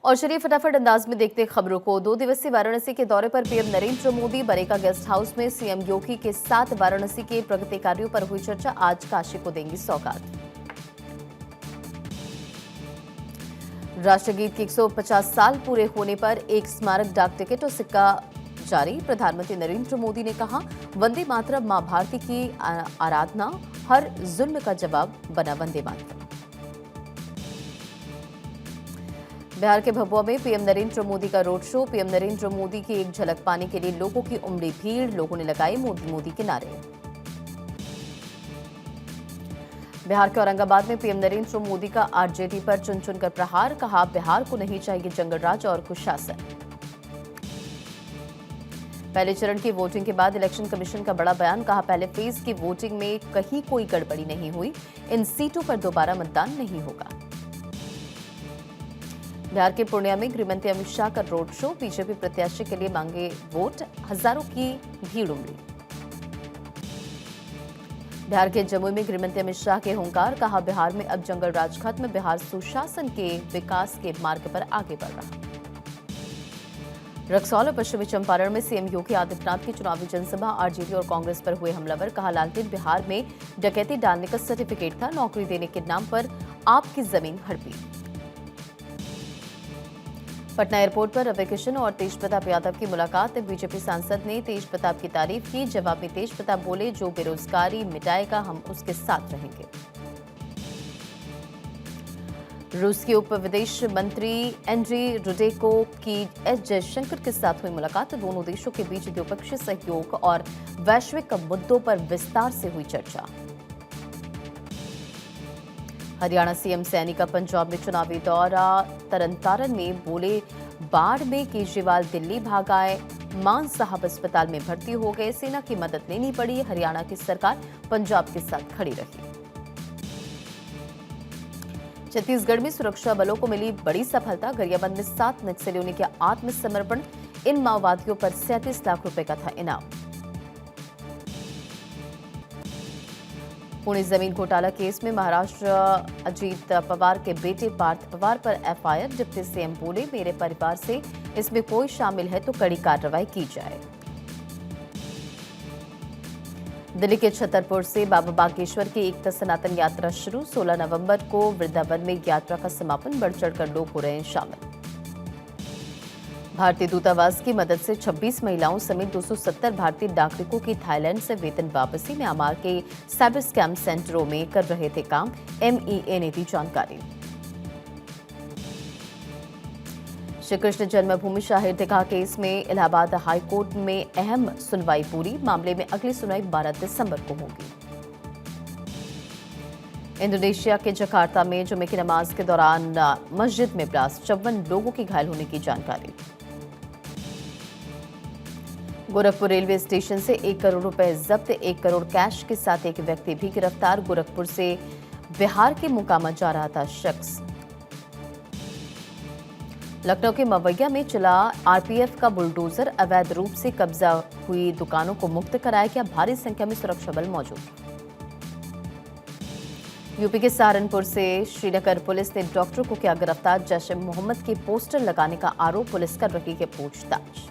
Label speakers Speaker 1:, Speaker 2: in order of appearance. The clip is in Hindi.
Speaker 1: और चलिए फटाफट अंदाज में देखते खबरों को। 2 दिवसीय वाराणसी के दौरे पर PM Narendra Modi Bareka guest house में सीएम योगी के साथ वाराणसी के प्रगति कार्यों पर हुई चर्चा। आज काशी को देंगी सौगात। राष्ट्रगीत के 150 साल पूरे होने पर एक स्मारक डाक टिकट और सिक्का जारी। प्रधानमंत्री नरेंद्र मोदी ने कहा, वंदे मातरम मां भारती की आराधना, हर जुल्म का जवाब बना वंदे मातरम। बिहार के भभुआ में पीएम नरेंद्र मोदी का road show. PM Narendra Modi की एक झलक पाने के लिए लोगों की उमड़ी भीड़। लोगों ने लगाए मोदी मोदी के नारे। बिहार के औरंगाबाद में पीएम नरेंद्र मोदी का आरजेडी पर चुन चुनकर प्रहार। कहा, बिहार को नहीं चाहिए जंगलराज और कुशासन। पहले चरण की वोटिंग के बाद इलेक्शन कमीशन का बड़ा बयान। कहा, पहले फेज की वोटिंग में कहीं कोई गड़बड़ी नहीं हुई। इन सीटों पर दोबारा मतदान नहीं होगा। बिहार के पूर्णिया में गृहमंत्री अमित शाह का रोड शो। बीजेपी प्रत्याशी के लिए मांगे वोट। हजारों की भीड़ उमड़ी। बिहार के जमुई में गृहमंत्री अमित शाह के हुंकार। कहा, बिहार में अब जंगल राज खत्म। बिहार सुशासन के विकास के मार्ग पर आगे बढ़ रहा। रक्सौल और पश्चिमी चंपारण में सीएम योगी आदित्यनाथ की चुनावी जनसभा। आरजेडी और कांग्रेस पर हुए हमलावर। कहा, लालटेन बिहार में डकैती डालने का सर्टिफिकेट था। नौकरी देने के नाम पर आपकी जमीन हड़पी। पटना एयरपोर्ट पर रवि किशन और तेज प्रताप यादव की मुलाकात। बीजेपी सांसद ने तेज प्रताप की तारीफ की। जवाब में तेज प्रताप बोले, जो बेरोजगारी मिटाएगा हम उसके साथ रहेंगे। रूस के उप विदेश मंत्री एंड्री रुडेको की एस जयशंकर के साथ हुई मुलाकात। दोनों देशों के बीच द्विपक्षीय सहयोग और वैश्विक मुद्दों पर विस्तार से हुई चर्चा। हरियाणा सीएम सैनी का पंजाब में चुनावी दौरा। तरनतारन में बोले, बाढ़ में केजरीवाल दिल्ली भाग आए। मान साहब अस्पताल में भर्ती हो गए। सेना की मदद लेनी पड़ी। हरियाणा की सरकार पंजाब के साथ खड़ी रही। छत्तीसगढ़ में सुरक्षा बलों को मिली बड़ी सफलता। गरियाबंद में 7 नक्सलियों ने किया आत्मसमर्पण। इन माओवादियों पर 37 लाख रुपए का था इनाम। पुणे जमीन घोटाला केस में महाराष्ट्र अजीत पवार के बेटे पार्थ पवार पर एफआईआर। डिप्टी सीएम बोले, मेरे परिवार से इसमें कोई शामिल है तो कड़ी कार्रवाई की जाए। दिल्ली के छतरपुर से बाबा बागेश्वर की एकता सनातन यात्रा शुरू। 16 नवंबर को वृंदावन में यात्रा का समापन। बढ़ चढ़कर लोग हो रहे हैं शामिल। भारतीय दूतावास की मदद से 26 महिलाओं समेत 270 भारतीय नागरिकों की थाईलैंड से वेतन वापसी। म्यांमार के साइबर स्कैम सेंटरों में कर रहे थे काम। एमईए ने दी जानकारी। श्री कृष्ण जन्मभूमि शाही दरगाह केस में इलाहाबाद हाईकोर्ट में अहम सुनवाई पूरी। मामले में अगली सुनवाई 12 दिसंबर को होगी। इंडोनेशिया के जकार्ता में जुमे की नमाज के दौरान मस्जिद में ब्लास्ट। 54 लोगों की घायल होने की जानकारी। गोरखपुर रेलवे स्टेशन से 1 करोड़ रुपए जब्त। 1 करोड़ कैश के साथ एक व्यक्ति भी गिरफ्तार। गोरखपुर से बिहार के मोकामा जा रहा था शख्स। लखनऊ के मवैया में चला आरपीएफ का बुलडोजर। अवैध रूप से कब्जा हुई दुकानों को मुक्त कराया गया। भारी संख्या में सुरक्षा बल मौजूद। यूपी के सहारनपुर से श्रीनगर पुलिस ने डॉक्टर को किया गिरफ्तार। जैश ए मोहम्मद के पोस्टर लगाने का आरोप। पुलिस कर रही है पूछताछ।